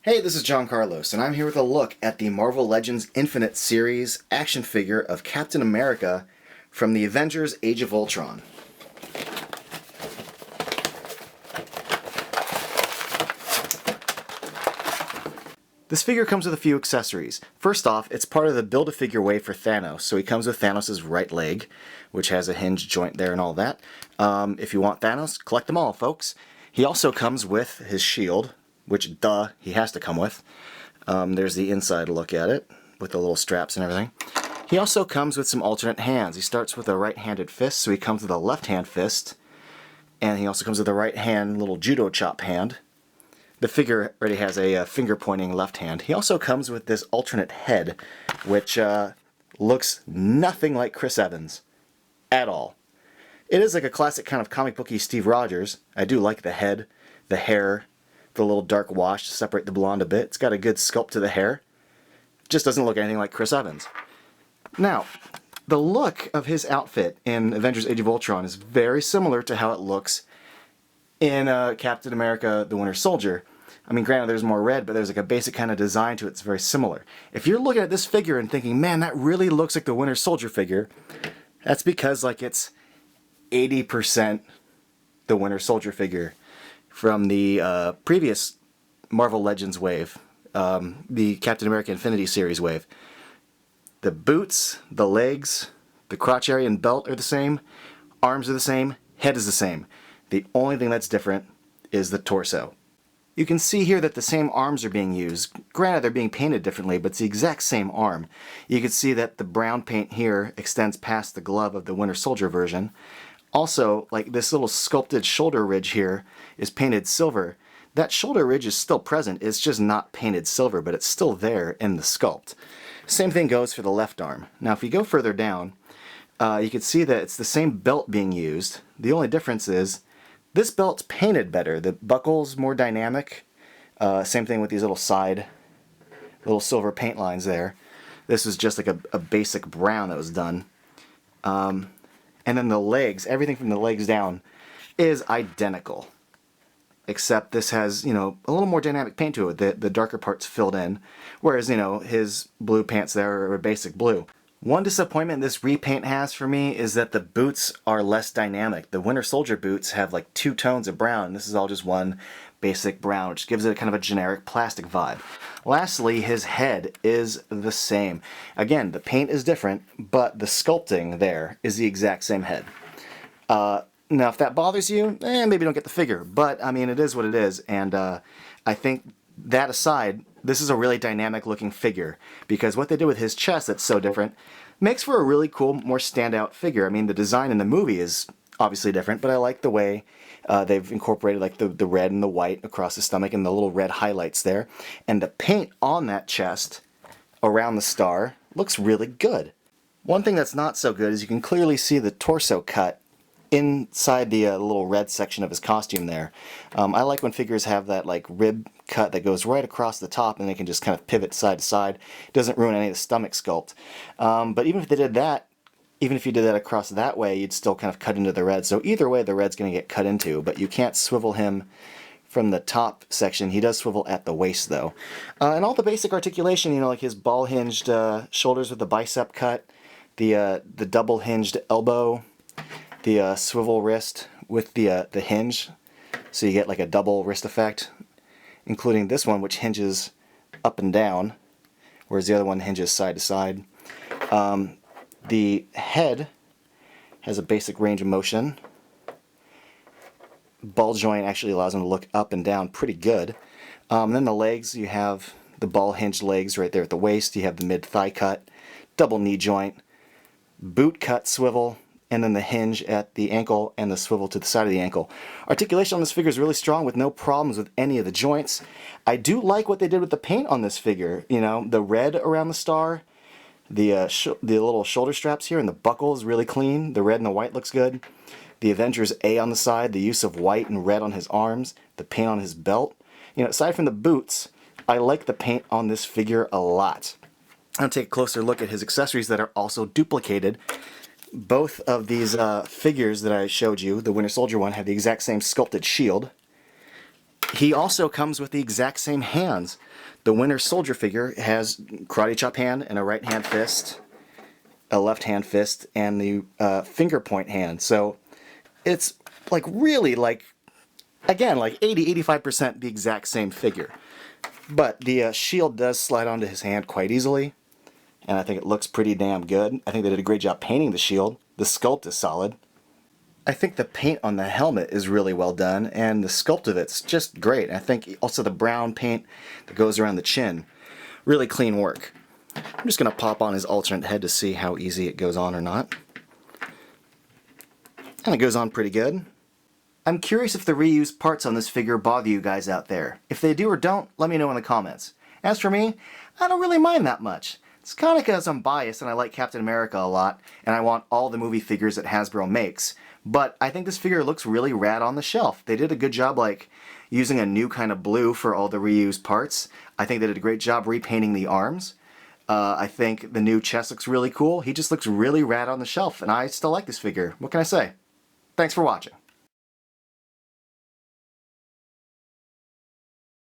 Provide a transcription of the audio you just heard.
Hey, this is John Carlos, and I'm here with a look at the Marvel Legends Infinite Series action figure of Captain America from the Avengers Age of Ultron. This figure comes with a few accessories. First off, it's part of the Build-A-Figure wave for Thanos, so he comes with Thanos' right leg, which has a hinged joint there and all that. If you want Thanos, collect them all, folks. He also comes with his shield, which, he has to come with. There's the inside look at it, with the little straps and everything. He also comes with some alternate hands. He starts with a right-handed fist, so he comes with a left-hand fist. And he also comes with a right-hand little judo chop hand. The figure already has a finger-pointing left hand. He also comes with this alternate head, which looks nothing like Chris Evans at all. It is like a classic kind of comic booky Steve Rogers. I do like the head, the hair, the little dark wash to separate the blonde a bit. It's got a good sculpt to the hair. Just doesn't look anything like Chris Evans. Now, the look of his outfit in Avengers Age of Ultron is very similar to how it looks in Captain America the Winter Soldier. I mean, granted, there's more red, but there's like a basic kind of design to it that's very similar. If you're looking at this figure and thinking, man, that really looks like the Winter Soldier figure, that's because like it's 80% the Winter Soldier figure from the previous Marvel Legends wave, the Captain America Infinity Series wave. The boots, the legs, the crotch area and belt are the same, arms are the same, head is the same. The only thing that's different is the torso. You can see here that the same arms are being used. Granted, they're being painted differently, but it's the exact same arm. You can see that the brown paint here extends past the glove of the Winter Soldier version. Also, like this little sculpted shoulder ridge here is painted silver. That shoulder ridge is still present, it's just not painted silver, but it's still there in the sculpt. Same thing goes for the left arm. Now if you go further down, you can see that it's the same belt being used. The only difference is this belt's painted better. The buckle's more dynamic. Same thing with these little side, little silver paint lines there. This was just like a basic brown that was done. And then the legs, everything from the legs down is identical. Except this has, you know, a little more dynamic paint to it. The darker parts filled in. Whereas, you know, his blue pants there are a basic blue. One disappointment this repaint has for me is that the boots are less dynamic. The Winter Soldier boots have like 2 tones of brown, and this is all just one basic brown, which gives it kind of a generic plastic vibe. Lastly, his head is the same. Again, the paint is different, but the sculpting there is the exact same head. Now, if that bothers you, maybe don't get the figure, but I mean, it is what it is, and I think that aside, this is a really dynamic looking figure, because what they did with his chest that's so different makes for a really cool, more standout figure. I mean, the design in the movie is obviously different, but I like the way they've incorporated like the red and the white across the stomach and the little red highlights there. And the paint on that chest around the star looks really good. One thing that's not so good is you can clearly see the torso cut inside the little red section of his costume there. I like when figures have that like rib cut that goes right across the top and they can just kind of pivot side to side. It doesn't ruin any of the stomach sculpt. But even if they did that, even if you did that across that way, you'd still kind of cut into the red. So either way, the red's going to get cut into, but you can't swivel him from the top section. He does swivel at the waist though. And all the basic articulation, you know, like his ball hinged shoulders with the bicep cut, the double hinged elbow, the swivel wrist with the hinge, so you get like a double wrist effect, including this one which hinges up and down, whereas the other one hinges side to side. The head has a basic range of motion. Ball joint actually allows him to look up and down pretty good. Then the legs, you have the ball hinged legs right there at the waist, you have the mid thigh cut, double knee joint, boot cut swivel, and then the hinge at the ankle and the swivel to the side of the ankle. Articulation on this figure is really strong with no problems with any of the joints. I do like what they did with the paint on this figure. You know, the red around the star, the little shoulder straps here, and the buckle is really clean. The red and the white looks good. The Avengers A on the side, the use of white and red on his arms, the paint on his belt. You know, aside from the boots, I like the paint on this figure a lot. I'll take a closer look at his accessories that are also duplicated. Both of these figures that I showed you, the Winter Soldier one, have the exact same sculpted shield. He also comes with the exact same hands. The Winter Soldier figure has karate chop hand and a right hand fist, a left hand fist, and the finger point hand. So it's like really like, again, like 80-85% the exact same figure. But the shield does slide onto his hand quite easily, and I think it looks pretty damn good. I think they did a great job painting the shield. The sculpt is solid. I think the paint on the helmet is really well done, and the sculpt of it's just great. I think also the brown paint that goes around the chin, really clean work. I'm just going to pop on his alternate head to see how easy it goes on or not. And it goes on pretty good. I'm curious if the reused parts on this figure bother you guys out there. If they do or don't, let me know in the comments. As for me, I don't really mind that much. It's kind of because I'm biased and I like Captain America a lot, and I want all the movie figures that Hasbro makes. But I think this figure looks really rad on the shelf. They did a good job like using a new kind of blue for all the reused parts. I think they did a great job repainting the arms. I think the new chest looks really cool. He just looks really rad on the shelf, and I still like this figure. What can I say? Thanks for watching.